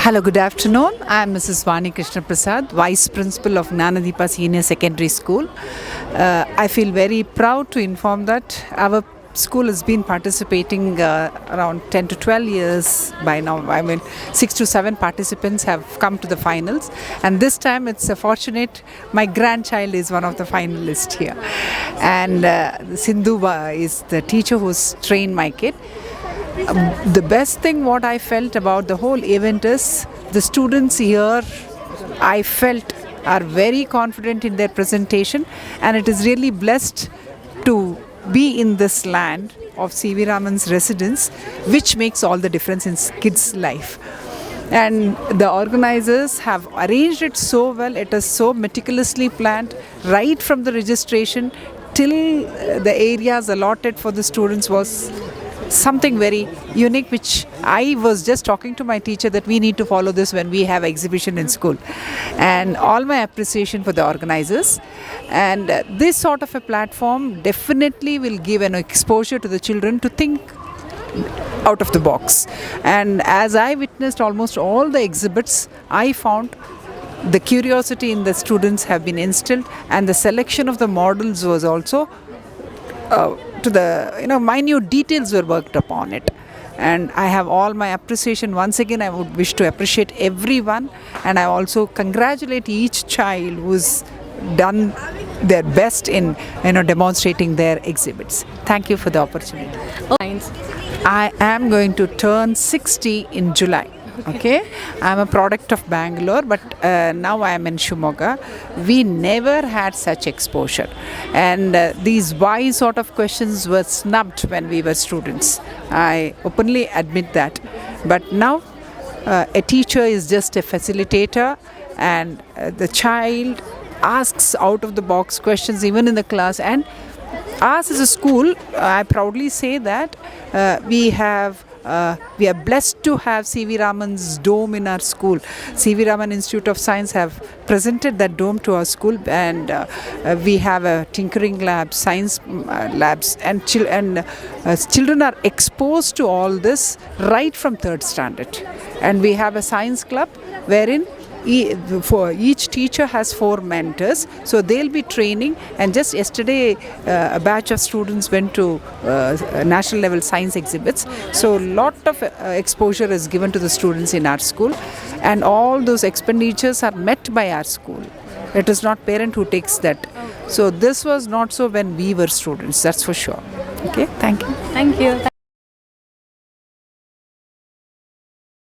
Hello, good afternoon. I am Mrs. Vani Krishnaprasad, Vice Principal of Jnanadeepa Senior Secondary School. I feel very proud to inform that our school has been participating around 10 to 12 years by now. 6 to 7 participants have come to the finals, and this time it's fortunate my grandchild is one of the finalists here. And Sindhu is the teacher who's trained my kid. The best thing what I felt about the whole event is the students here, I felt, are very confident in their presentation, and it is really blessed to be in this land of C.V. Raman's residence, which makes all the difference in kids' life. And the organizers have arranged it so well. It is so meticulously planned, right from the registration till the areas allotted for the students was something very unique, which I was just talking to my teacher that we need to follow this when we have exhibition in school. And all my appreciation for the organizers. And this sort of a platform definitely will give an exposure to the children to think out of the box. And as I witnessed almost all the exhibits, I found the curiosity in the students have been instilled, and the selection of the models was also to the minute details were worked upon it. And I have all my appreciation. Once again, I would wish to appreciate everyone, and I also congratulate each child who's done their best in demonstrating their exhibits. Thank you for the opportunity. I am going to turn 60 in July. Okay, I'm a product of Bangalore, but now I am in Shimoga. We never had such exposure, and these why sort of questions were snubbed when we were students. I openly admit that, but now a teacher is just a facilitator, and the child asks out of the box questions even in the class. And us as a school, I proudly say that we are blessed to have C.V. Raman's dome in our school. C.V. Raman Institute of Science have presented that dome to our school, and we have a tinkering lab, science labs, and children are exposed to all this right from 3rd standard. And we have a science club wherein for each teacher has 4 mentors, so they'll be training. And just yesterday a batch of students went to national level science exhibits, so lot of exposure is given to the students in our school, and all those expenditures are met by our school. It is not parent who takes that. So this was not so when we were students, that's for sure. Okay, thank you. Thank you.